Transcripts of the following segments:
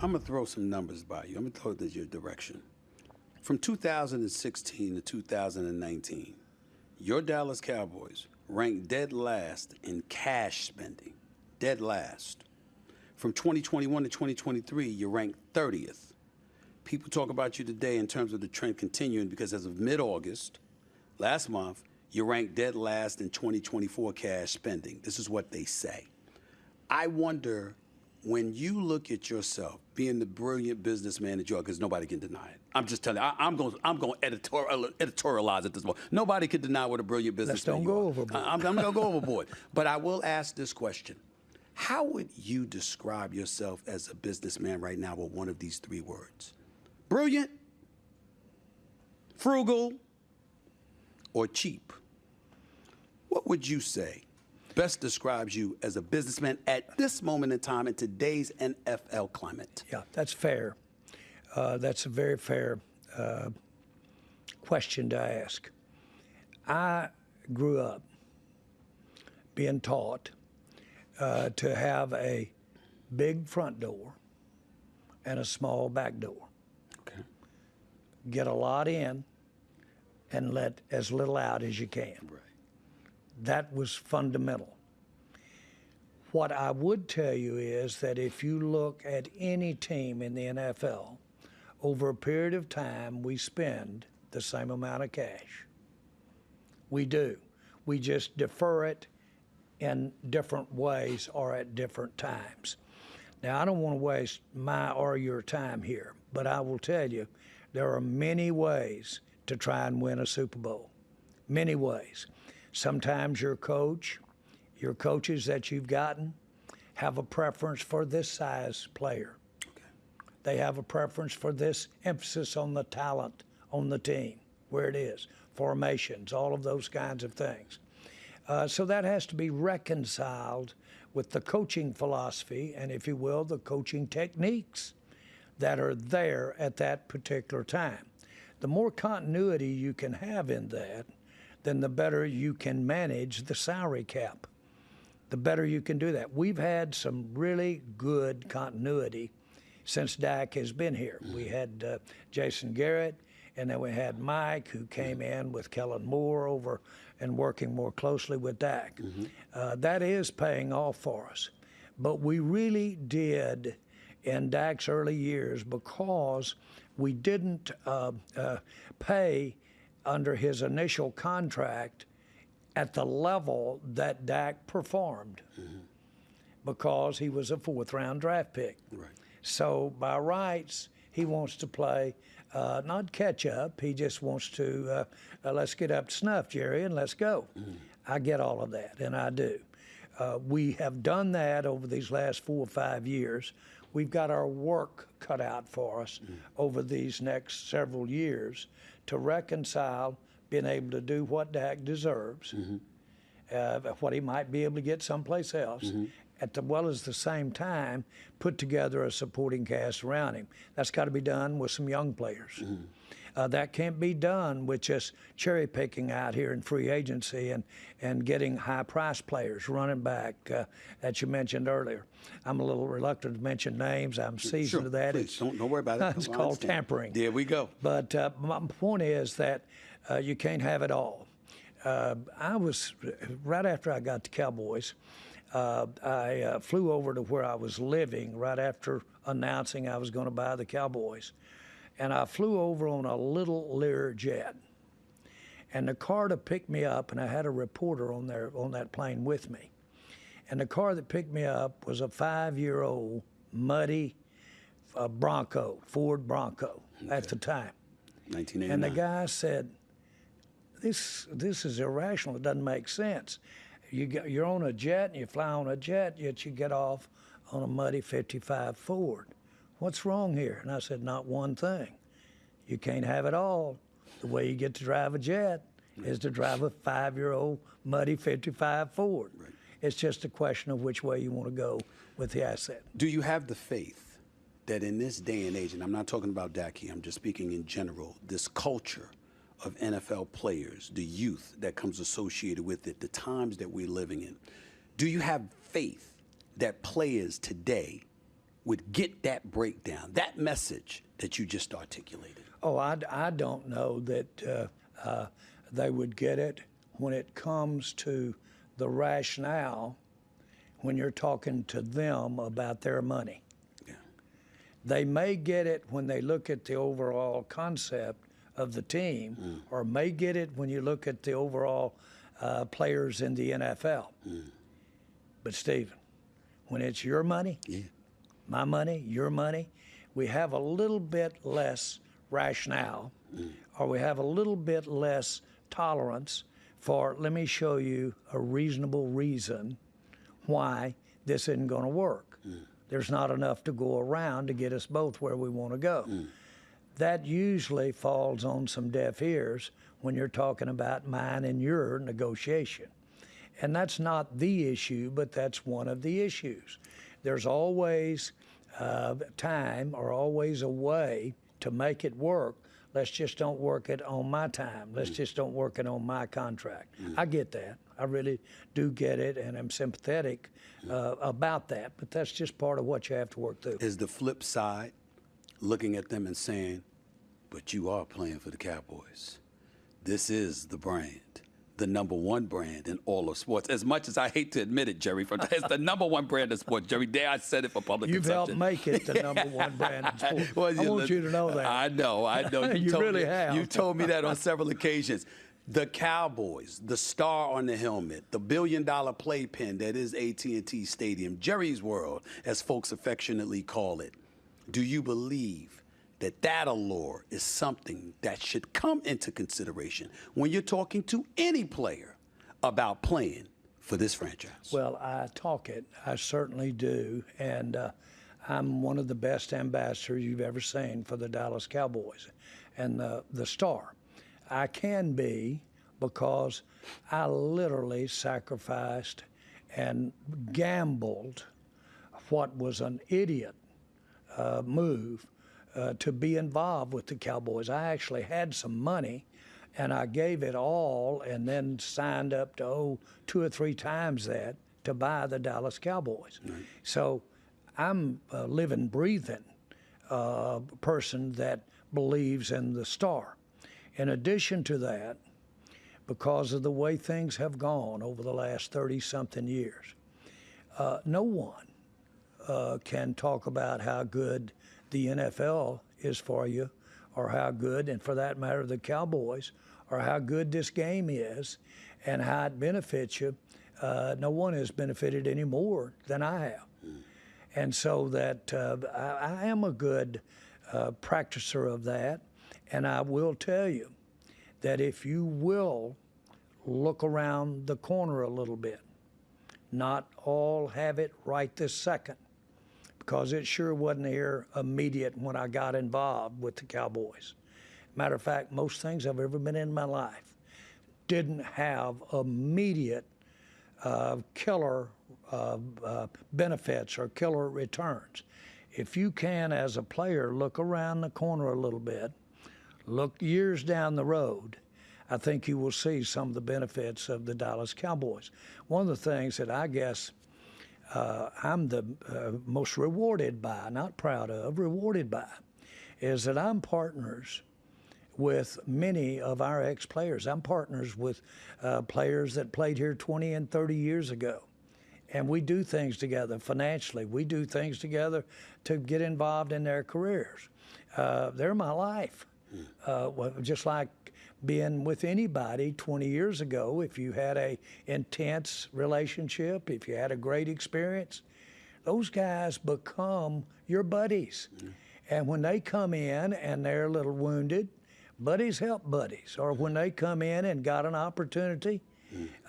I'm going to throw some numbers by you. I'm going to throw this your direction. From 2016 to 2019, your Dallas Cowboys ranked dead last in cash spending. Dead last. From 2021 to 2023, you ranked 30th. People talk about you today in terms of the trend continuing because as of mid-August, last month, you ranked dead last in 2024 cash spending. This is what they say. I wonder, when you look at yourself being the brilliant businessman that you are, because nobody can deny it. I'm just telling you, I'm going to editorialize at this moment. Nobody can deny what a brilliant businessman you are. Let's don't go overboard. I'm going to go overboard. But I will ask this question. How would you describe yourself as a businessman right now with one of these three words? Brilliant, frugal, or cheap? What would you say best describes you as a businessman at this moment in time in today's NFL climate? Yeah, that's fair. That's a very fair question to ask. I grew up being taught to have a big front door and a small back door. Okay. Get a lot in and let as little out as you can. Right. That was fundamental. What I would tell you is that if you look at any team in the NFL, over a period of time, we spend the same amount of cash. We do. We just defer it in different ways or at different times. Now, I don't want to waste my or your time here, but I will tell you there are many ways to try and win a Super Bowl. Many ways. Sometimes your coaches that you've gotten have a preference for this size player. Okay. They have a preference for this emphasis on the talent on the team, where it is, formations, all of those kinds of things. So that has to be reconciled with the coaching philosophy and, if you will, the coaching techniques that are there at that particular time. The more continuity you can have in that, then the better you can manage the salary cap. The better you can do that. We've had some really good continuity since Dak has been here. We had Jason Garrett, and then we had Mike, who came in with Kellen Moore over and working more closely with Dak. That is paying off for us. But we really did in Dak's early years because we didn't pay under his initial contract at the level that Dak performed because he was a fourth-round draft pick. Right. So by rights, he wants to play not catch up. He just wants to let's get up to snuff, Jerry, and let's go. I get all of that, and I do. We have done that over these last 4 or 5 years. We've got our work cut out for us over these next several years to reconcile being able to do what Dak deserves, what he might be able to get someplace else, as the same time put together a supporting cast around him. That's got to be done with some young players. That can't be done with just cherry picking out here in free agency and getting high price players, running back that you mentioned earlier. I'm a little reluctant to mention names. I'm seasoned to that. Please, don't worry about it. It's called tampering. There we go. But my point is that you can't have it all. I was, right after I got to Cowboys, I flew over to where I was living right after announcing I was going to buy the Cowboys. And I flew over on a little Lear jet. And the car to pick me up, and I had a reporter on that plane with me. And the car that picked me up was a 5-year-old muddy Bronco, Ford Bronco at the time. 1989. And the guy said, this is irrational. It doesn't make sense. You're on a jet and you fly on a jet, yet you get off on a muddy 55 Ford. What's wrong here? And I said, not one thing. You can't have it all. The way you get to drive a jet is to drive a 5-year-old muddy 55 Ford. Right. It's just a question of which way you want to go with the asset. Do you have the faith that in this day and age, and I'm not talking about Dak here, I'm just speaking in general, this culture of NFL players, the youth that comes associated with it, the times that we're living in, do you have faith that players today would get that breakdown, that message that you just articulated? Oh, I don't know that they would get it when it comes to the rationale when you're talking to them about their money. Yeah. They may get it when they look at the overall concept of the team, or may get it when you look at the overall players in the NFL. But Stephen, when it's your money, my money, your money, we have a little bit less rationale, or we have a little bit less tolerance for, let me show you a reasonable reason why this isn't going to work. There's not enough to go around to get us both where we want to go. That usually falls on some deaf ears when you're talking about mine and your negotiation. And that's not the issue, but that's one of the issues. There's always time or always a way to make it work. Let's just don't work it on my time. Let's just don't work it on my contract. I get that. I really do get it, and I'm sympathetic about that. But that's just part of what you have to work through. Is the flip side looking at them and saying, but you are playing for the Cowboys. This is the brand, the number one brand in all of sports. As much as I hate to admit it, Jerry, it's the number one brand in sports. Jerry, there I said it for public consumption. You've helped make it the number one brand in sports. Well, I want you to know that. I know. You really have. You told me that on several occasions. The Cowboys, the star on the helmet, the billion-dollar playpen that is AT&T Stadium, Jerry's World, as folks affectionately call it. Do you believe that allure is something that should come into consideration when you're talking to any player about playing for this franchise? Well, I certainly do, and I'm one of the best ambassadors you've ever seen for the Dallas Cowboys and the star. I can be because I literally sacrificed and gambled what was an idiot move to be involved with the Cowboys. I actually had some money, and I gave it all and then signed up to 2 or 3 times that to buy the Dallas Cowboys. Right. So I'm a living, breathing person that believes in the star. In addition to that, because of the way things have gone over the last 30-something years, no one can talk about how good the NFL is for you, or how good, and for that matter, the Cowboys, or how good this game is, and how it benefits you. No one has benefited any more than I have. And so that I am a good practicer of that, and I will tell you that if you will look around the corner a little bit, not all have it right this second, because it sure wasn't here immediate when I got involved with the Cowboys. Matter of fact, most things I've ever been in my life didn't have immediate killer benefits or killer returns. If you can, as a player, look around the corner a little bit, look years down the road, I think you will see some of the benefits of the Dallas Cowboys. One of the things that I guess I'm the most rewarded by, not proud of, rewarded by, is that I'm partners with many of our ex-players. I'm partners with players that played here 20 and 30 years ago. And we do things together financially. We do things together to get involved in their careers. They're my life. Just like being with anybody 20 years ago, if you had a intense relationship, if you had a great experience, those guys become your buddies. And when they come in and they're a little wounded, buddies help buddies. Or when they come in and got an opportunity,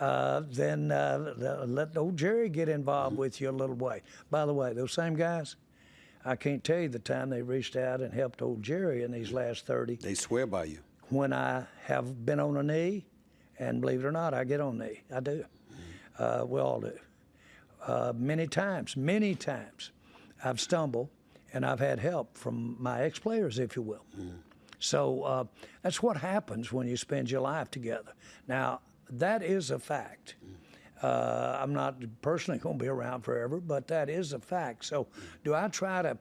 then let old Jerry get involved with you a little way. By the way, those same guys, I can't tell you the time they reached out and helped old Jerry in these last 30. They swear by you. When I have been on a knee, and believe it or not, I get on a knee. I do. We all do. Many times, I've stumbled, and I've had help from my ex-players, if you will. So that's what happens when you spend your life together. Now, that is a fact. I'm not personally going to be around forever, but that is a fact. So, do I try to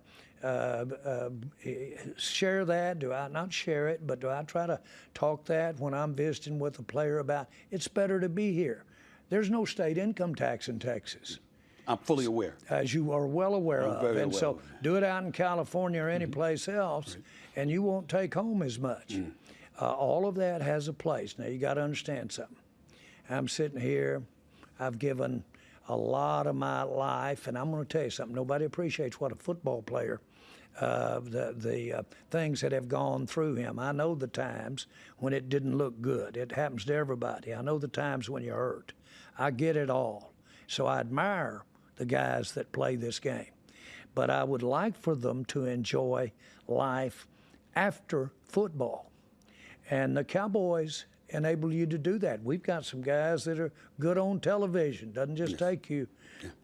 share that? Do I not share it, but do I try to talk that when I'm visiting with a player about it's better to be here? There's no state income tax in Texas, I'm fully aware. as you are well aware I'm of. very And well so aware. do it out in California or any place else, and you won't take home as much. All of that has a place. Now, you got to understand something. I'm sitting here. I've given a lot of my life, and I'm going to tell you something. Nobody appreciates what a football player, the things that have gone through him. I know the times when it didn't look good. It happens to everybody. I know the times when you're hurt. I get it all. So I admire the guys that play this game. But I would like for them to enjoy life after football. And the Cowboys enable you to do that. We've got some guys that are good on television. Doesn't just take you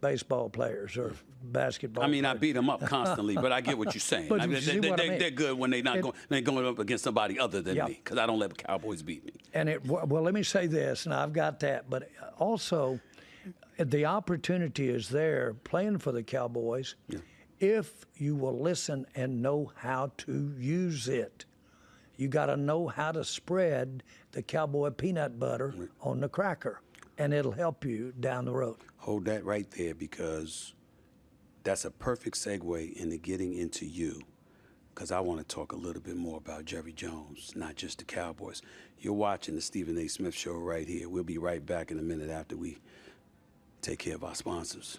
baseball players or basketball I mean, I players. beat them up constantly, but I get what you're saying. But I you mean, see what I mean? they're good when they're not going up against somebody other than me, because I don't let the Cowboys beat me. And well, let me say this, and I've got that, but also the opportunity is there playing for the Cowboys if you will listen and know how to use it. You got to know how to spread the cowboy peanut butter on the cracker, and it'll help you down the road. Hold that right there, because that's a perfect segue into getting into you, because I want to talk a little bit more about Jerry Jones, not just the Cowboys. You're watching the Stephen A. Smith Show right here. We'll be right back in a minute after we take care of our sponsors.